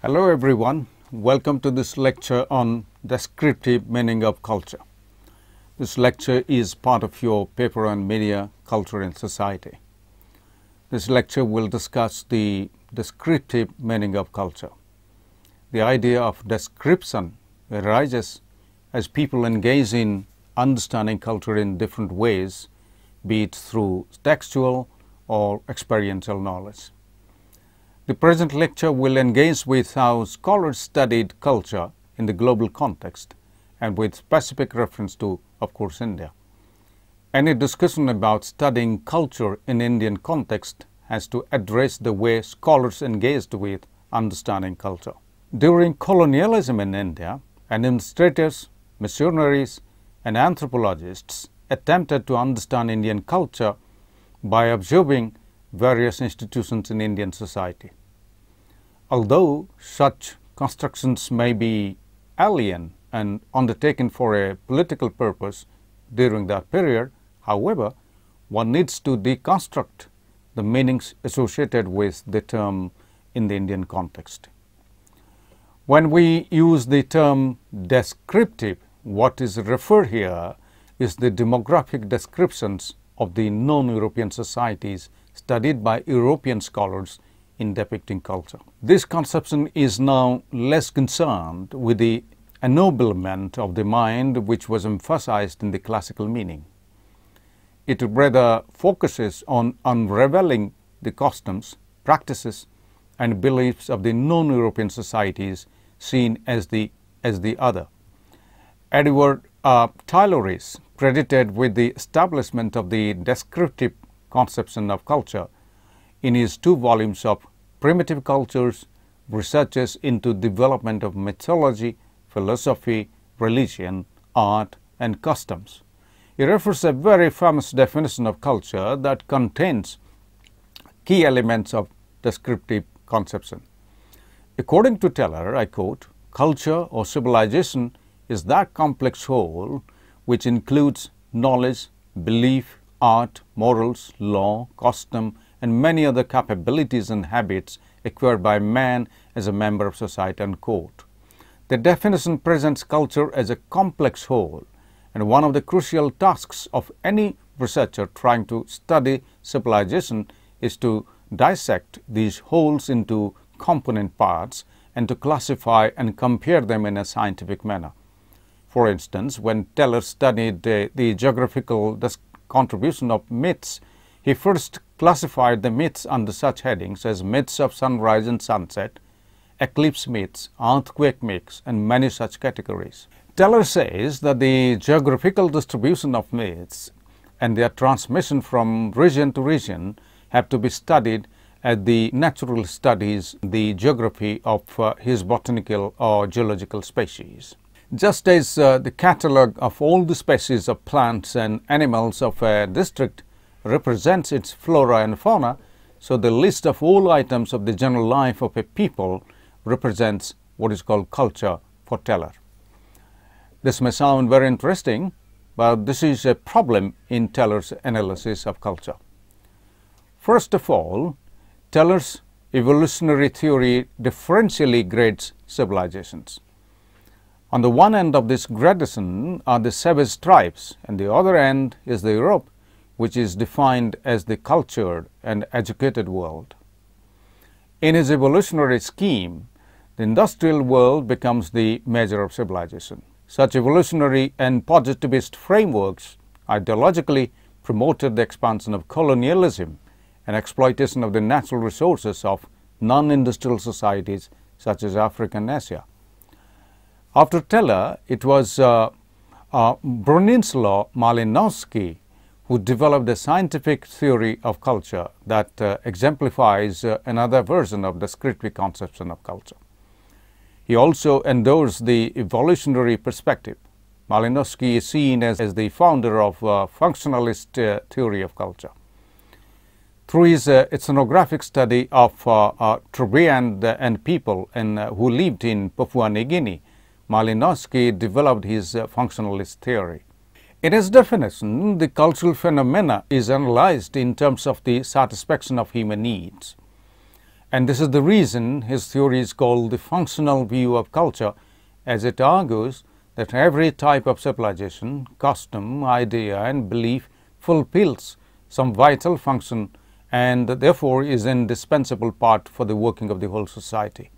Hello everyone, welcome to this lecture on descriptive meaning of culture. This lecture is part of your paper on media, culture and society. This lecture will discuss the descriptive meaning of culture. The idea of description arises as people engage in understanding culture in different ways, be it through textual or experiential knowledge. The present lecture will engage with how scholars studied culture in the global context and with specific reference to, of course, India. Any discussion about studying culture in Indian context has to address the way scholars engaged with understanding culture. During colonialism in India, administrators, missionaries, and anthropologists attempted to understand Indian culture by observing various institutions in Indian society. Although such constructions may be alien and undertaken for a political purpose during that period, however, one needs to deconstruct the meanings associated with the term in the Indian context. When we use the term descriptive, what is referred here is the demographic descriptions of the non-European societies studied by European scholars in depicting culture. This conception is now less concerned with the ennoblement of the mind which was emphasized in the classical meaning. It rather focuses on unraveling the customs, practices, and beliefs of the non-European societies seen as the other. Edward Tylor is credited with the establishment of the descriptive conception of culture in his 2 volumes of Primitive Cultures, Researches into Development of Mythology, Philosophy, Religion, Art, and Customs. He refers a very famous definition of culture that contains key elements of descriptive conception. According to Tylor, I quote, "Culture or civilization is that complex whole which includes knowledge, belief, art, morals, law, custom, and many other capabilities and habits acquired by man as a member of society." Unquote. The definition presents culture as a complex whole, and one of the crucial tasks of any researcher trying to study civilization is to dissect these wholes into component parts and to classify and compare them in a scientific manner. For instance, when Tylor studied the geographical contribution of myths, he first classified the myths under such headings as myths of sunrise and sunset, eclipse myths, earthquake myths, and many such categories. Tylor says that the geographical distribution of myths and their transmission from region to region have to be studied as the natural studies the geography of his botanical or geological species. Just as the catalogue of all the species of plants and animals of a district represents its flora and fauna, so the list of all items of the general life of a people represents what is called culture for Tylor. This may sound very interesting, but this is a problem in Tylor's analysis of culture. First of all, Tylor's evolutionary theory differentially grades civilizations. On the one end of this gradation are the savage tribes, and the other end is the Europe, which is defined as the cultured and educated world. In his evolutionary scheme, the industrial world becomes the measure of civilization. Such evolutionary and positivist frameworks ideologically promoted the expansion of colonialism and exploitation of the natural resources of non-industrial societies such as Africa and Asia. After Tylor, it was Bronislaw Malinowski who developed a scientific theory of culture that exemplifies another version of the descriptive conception of culture. He also endorsed the evolutionary perspective. Malinowski is seen as the founder of functionalist theory of culture. Through his ethnographic study of Trobriand and people who lived in Papua New Guinea, Malinowski developed his functionalist theory. In his definition, the cultural phenomena is analyzed in terms of the satisfaction of human needs. And this is the reason his theory is called the functional view of culture, as it argues that every type of civilization, custom, idea and belief fulfills some vital function and therefore is an indispensable part for the working of the whole society.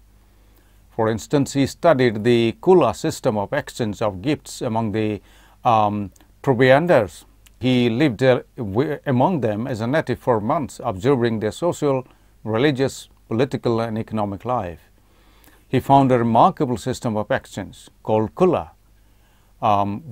For instance, he studied the Kula system of exchange of gifts among the Trubanders. He lived among them as a native for months, observing their social, religious, political and economic life. He found a remarkable system of exchange called Kula,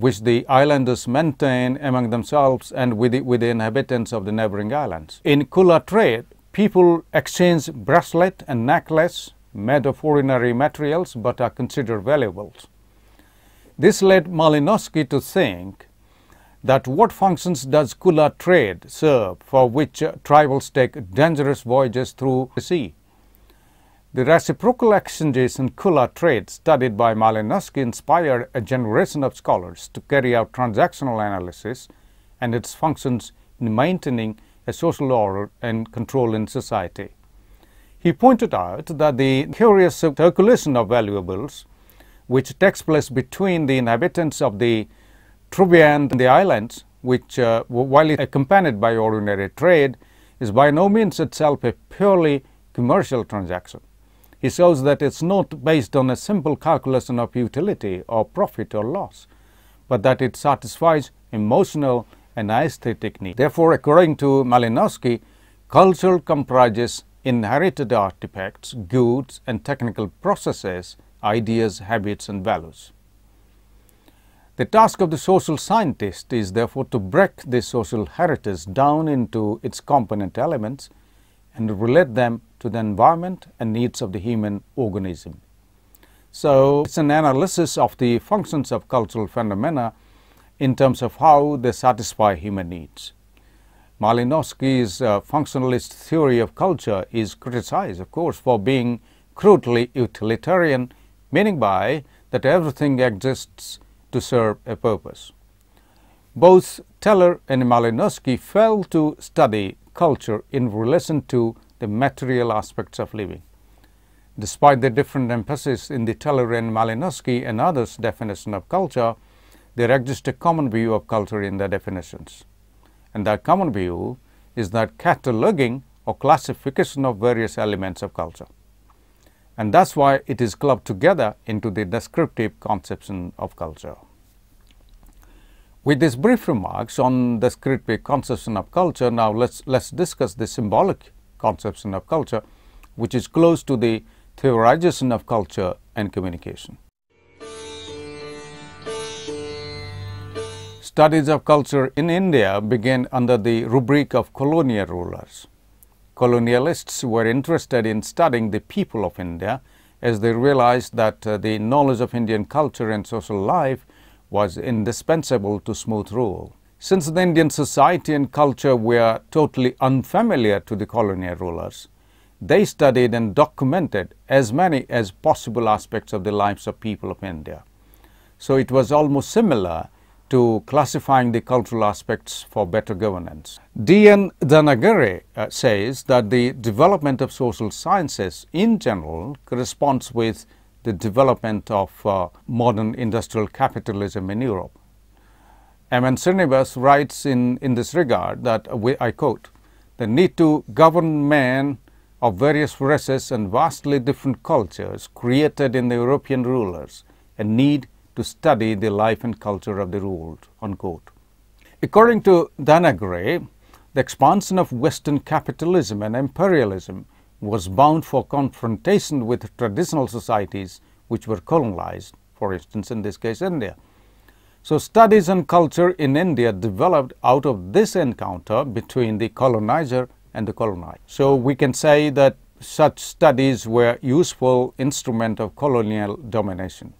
which the islanders maintain among themselves and with the inhabitants of the neighboring islands. In Kula trade, people exchange bracelet and necklace made of ordinary materials but are considered valuable. This led Malinowski to think that what functions does Kula trade serve for which tribals take dangerous voyages through the sea? The reciprocal exchanges in Kula trade studied by Malinowski inspired a generation of scholars to carry out transactional analysis and its functions in maintaining a social order and control in society. He pointed out that the curious circulation of valuables, which takes place between the inhabitants of the Truband and the islands, which, while accompanied by ordinary trade, is by no means itself a purely commercial transaction. He shows that it's not based on a simple calculation of utility or profit or loss, but that it satisfies emotional and aesthetic needs. Therefore, according to Malinowski, culture comprises inherited artifacts, goods and technical processes, ideas, habits and values. The task of the social scientist is therefore to break this social heritage down into its component elements and relate them to the environment and needs of the human organism. So it's an analysis of the functions of cultural phenomena in terms of how they satisfy human needs. Malinowski's functionalist theory of culture is criticized, of course, for being crudely utilitarian, meaning by that everything exists to serve a purpose. Both Teller and Malinowski failed to study culture in relation to the material aspects of living. Despite the different emphasis in the Teller and Malinowski and others' definition of culture, there exists a common view of culture in their definitions. And that common view is that cataloging or classification of various elements of culture. And that's why it is clubbed together into the descriptive conception of culture. With these brief remarks on descriptive conception of culture, now let's discuss the symbolic conception of culture, which is close to the theorization of culture and communication. Studies of culture in India began under the rubric of colonial rulers. Colonialists were interested in studying the people of India as they realized that the knowledge of Indian culture and social life was indispensable to smooth rule. Since the Indian society and culture were totally unfamiliar to the colonial rulers, they studied and documented as many as possible aspects of the lives of people of India. So it was almost similar to classifying the cultural aspects for better governance. D.N. Danagare says that the development of social sciences in general corresponds with the development of modern industrial capitalism in Europe. M.N. Srinivas writes in this regard that, I quote, "The need to govern men of various races and vastly different cultures created in the European rulers a need to study the life and culture of the ruled," unquote. According to Danagare, the expansion of Western capitalism and imperialism was bound for confrontation with traditional societies which were colonized, for instance, in this case, India. So studies on culture in India developed out of this encounter between the colonizer and the colonized. So we can say that such studies were useful instrument of colonial domination.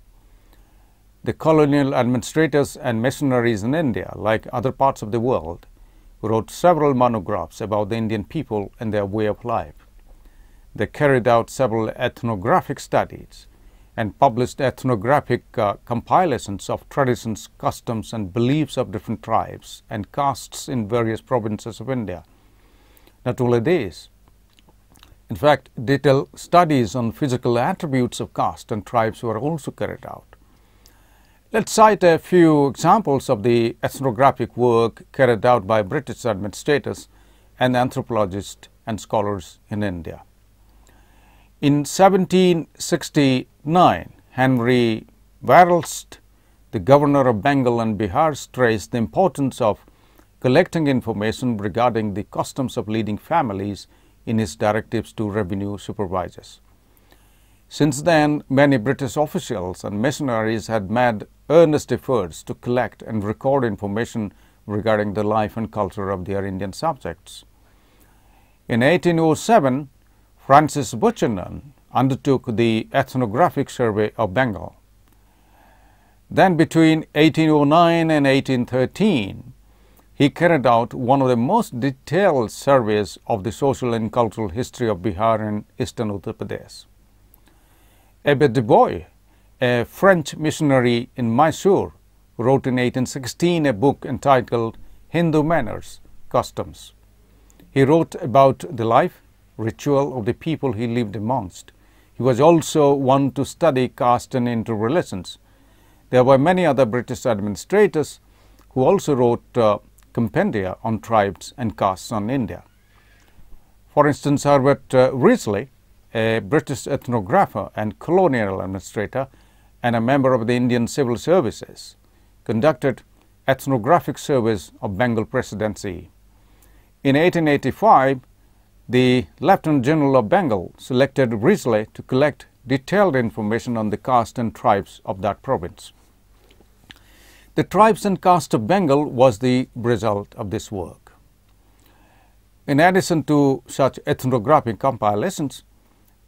The colonial administrators and missionaries in India, like other parts of the world, wrote several monographs about the Indian people and their way of life. They carried out several ethnographic studies and published ethnographic compilations of traditions, customs and beliefs of different tribes and castes in various provinces of India. Not only this, In fact, detailed studies on physical attributes of caste and tribes were also carried out. Let's cite a few examples of the ethnographic work carried out by British administrators and anthropologists and scholars in India. In 1769, Henry Warelst, the governor of Bengal and Bihar, stressed the importance of collecting information regarding the customs of leading families in his directives to revenue supervisors. Since then, many British officials and missionaries had made earnest efforts to collect and record information regarding the life and culture of their Indian subjects. In 1807, Francis Buchanan undertook the ethnographic survey of Bengal. Then between 1809 and 1813, he carried out one of the most detailed surveys of the social and cultural history of Bihar and eastern Uttar Pradesh. Abbe de Boy, a French missionary in Mysore, wrote in 1816 a book entitled Hindu Manners, Customs. He wrote about the life, ritual of the people he lived amongst. He was also one to study caste and interrelations. There were many other British administrators who also wrote compendia on tribes and castes on India. For instance, Herbert Risley, a British ethnographer and colonial administrator and a member of the Indian Civil Services, conducted ethnographic surveys of Bengal Presidency. In 1885, the Lieutenant General of Bengal selected Risley to collect detailed information on the caste and tribes of that province. The tribes and caste of Bengal was the result of this work. In addition to such ethnographic compilations,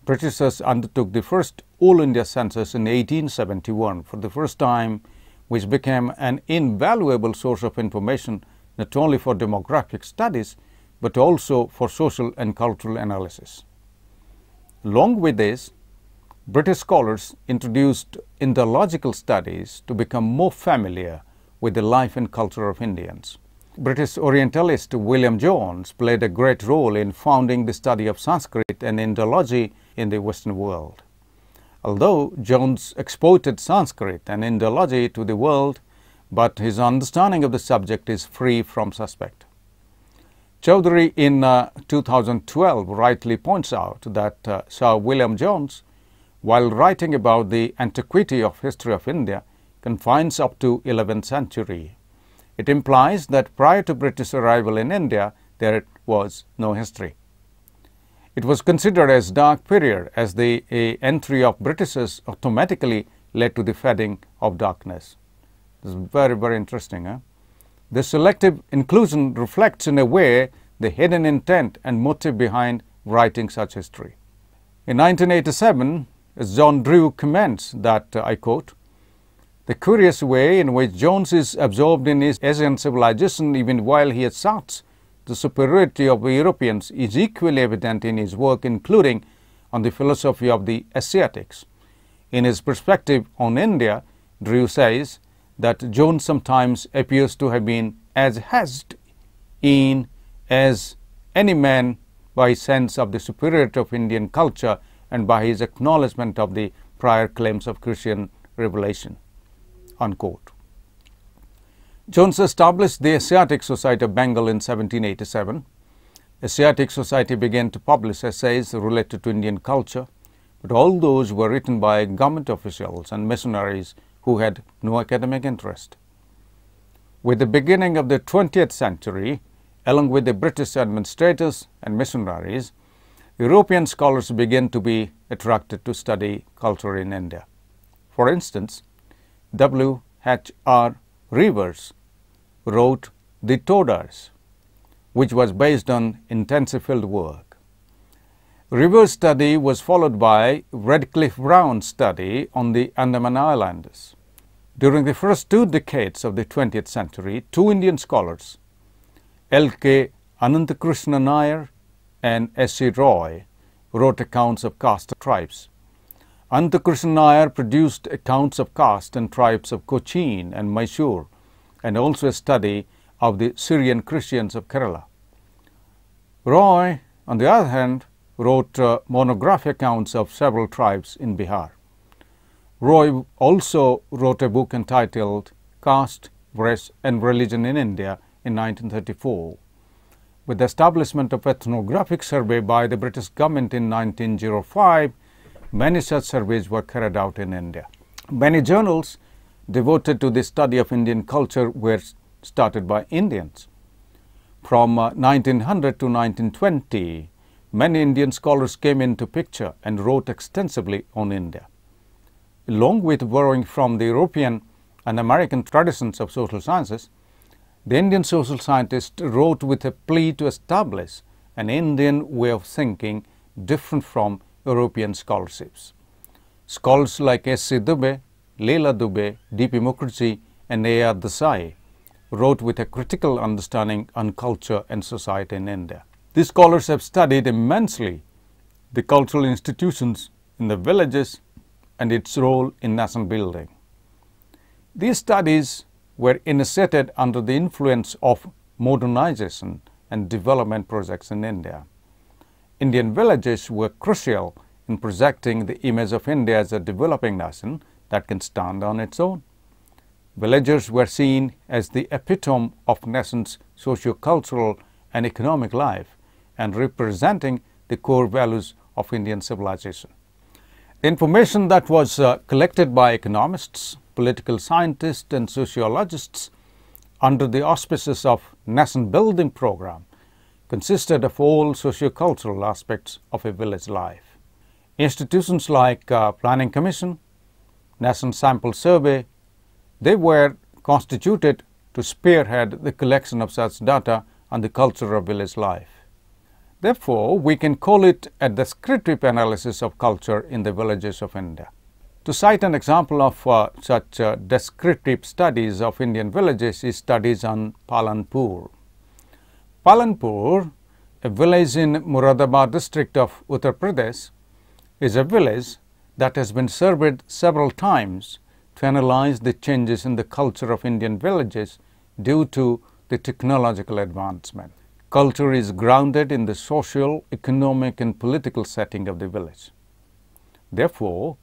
Britishers undertook the first All India census in 1871 for the first time, which became an invaluable source of information not only for demographic studies but also for social and cultural analysis. Along with this, British scholars introduced Indological studies to become more familiar with the life and culture of Indians. British Orientalist William Jones played a great role in founding the study of Sanskrit and Indology in the Western world. Although Jones exported Sanskrit and Indology to the world, but his understanding of the subject is free from suspect. Chowdhury in 2012 rightly points out that Sir William Jones, while writing about the antiquity of history of India, confines up to 11th century. It implies that prior to British arrival in India, there was no history. It was considered as dark period as the entry of Britishers automatically led to the fading of darkness. This is very, very interesting. This selective inclusion reflects in a way the hidden intent and motive behind writing such history. In 1987, John Drew comments that, I quote, "The curious way in which Jones is absorbed in his Asian civilization even while he asserts the superiority of the Europeans is equally evident in his work, including on the philosophy of the Asiatics. In his perspective on India, Drew says that Jones sometimes appears to have been as hedged in as any man by his sense of the superiority of Indian culture and by his acknowledgement of the prior claims of Christian revelation." Unquote. Jones established the Asiatic Society of Bengal in 1787. Asiatic Society began to publish essays related to Indian culture, but all those were written by government officials and missionaries who had no academic interest. With the beginning of the 20th century, along with the British administrators and missionaries, European scholars began to be attracted to study culture in India. For instance, W.H.R. Rivers wrote The Todas, which was based on intensive field work. Rivers' study was followed by Radcliffe Brown's study on the Andaman Islands. During the first 2 decades of the 20th century, 2 Indian scholars, L.K. Ananthakrishna Nair and S.C. Roy, wrote accounts of caste tribes. Ananthakrishna Nair produced accounts of caste and tribes of Cochin and Mysore, and also a study of the Syrian Christians of Kerala. Roy, on the other hand, wrote monographic accounts of several tribes in Bihar. Roy also wrote a book entitled Caste, Race and Religion in India in 1934. With the establishment of ethnographic survey by the British government in 1905, many such surveys were carried out in India. Many journals devoted to the study of Indian culture were started by Indians. From 1900 to 1920, many Indian scholars came into picture and wrote extensively on India. Along with borrowing from the European and American traditions of social sciences, the Indian social scientists wrote with a plea to establish an Indian way of thinking different from European scholarships. Scholars like S.C. Dubey, Leela Dubey, D.P. Mukherjee and A.R. Desai wrote with a critical understanding on culture and society in India. These scholars have studied immensely the cultural institutions in the villages and its role in nation building. These studies were initiated under the influence of modernization and development projects in India. Indian villages were crucial in projecting the image of India as a developing nation that can stand on its own. Villagers were seen as the epitome of nation's socio-cultural and economic life and representing the core values of Indian civilization. The information that was collected by economists, political scientists and sociologists under the auspices of nation building program consisted of all socio-cultural aspects of a village life. Institutions like Planning Commission, Nation Sample Survey, they were constituted to spearhead the collection of such data on the culture of village life. Therefore, we can call it a descriptive analysis of culture in the villages of India. To cite an example of such descriptive studies of Indian villages is studies on Palanpur. Palanpur, a village in Muradabad district of Uttar Pradesh, is a village that has been surveyed several times to analyze the changes in the culture of Indian villages due to the technological advancement. Culture is grounded in the social, economic and political setting of the village. Therefore,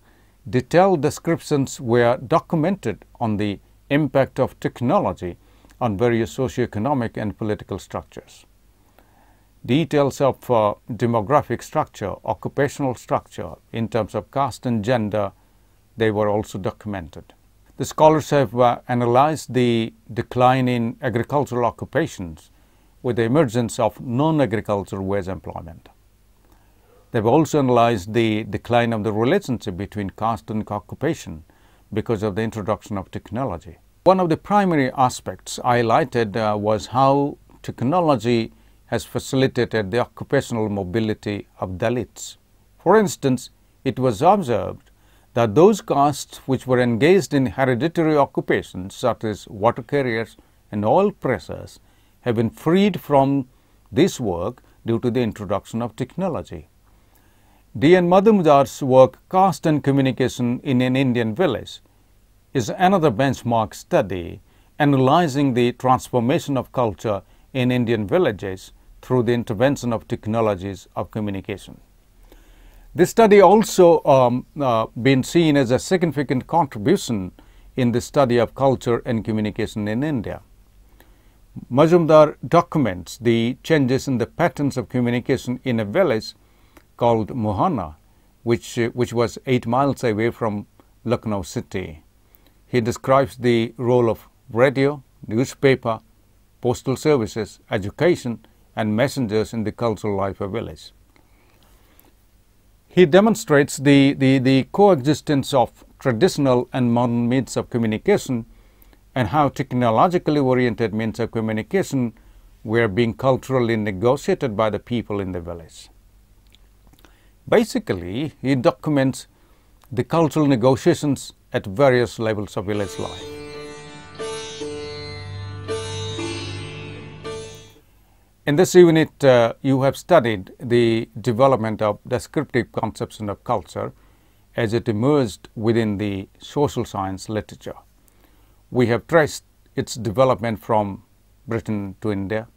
detailed descriptions were documented on the impact of technology on various socio-economic and political structures. Details of demographic structure, occupational structure in terms of caste and gender, they were also documented. The scholars have analyzed the decline in agricultural occupations with the emergence of non-agricultural wage employment. They've also analyzed the decline of the relationship between caste and occupation because of the introduction of technology. One of the primary aspects highlighted was how technology has facilitated the occupational mobility of Dalits. For instance, it was observed that those castes which were engaged in hereditary occupations such as water carriers and oil pressers have been freed from this work due to the introduction of technology. D. N. Madhumadar's work, Caste and Communication in an Indian Village, is another benchmark study analyzing the transformation of culture in Indian villages through the intervention of technologies of communication. This study also been seen as a significant contribution in the study of culture and communication in India. Majumdar documents the changes in the patterns of communication in a village called Mohana, which was 8 miles away from Lucknow city. He describes the role of radio, newspaper, postal services, education, and messengers in the cultural life of village. He demonstrates the coexistence of traditional and modern means of communication and how technologically oriented means of communication were being culturally negotiated by the people in the village. Basically, he documents the cultural negotiations at various levels of village life. In this unit, you have studied the development of descriptive conception of culture as it emerged within the social science literature. We have traced its development from Britain to India,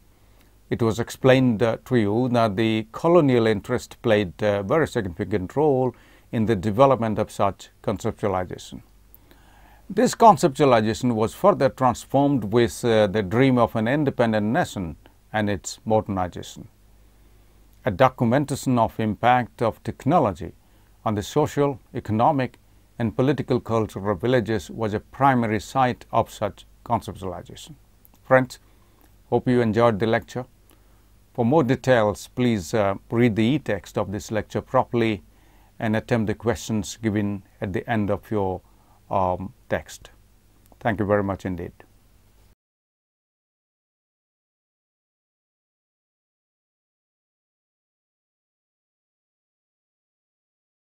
it was explained to you that the colonial interest played a very significant role in the development of such conceptualization. This conceptualization was further transformed with the dream of an independent nation and its modernization. A documentation of impact of technology on the social, economic, and political culture of villages was a primary site of such conceptualization. Friends, hope you enjoyed the lecture. For more details, please read the e-text of this lecture properly and attempt the questions given at the end of your text. Thank you very much indeed.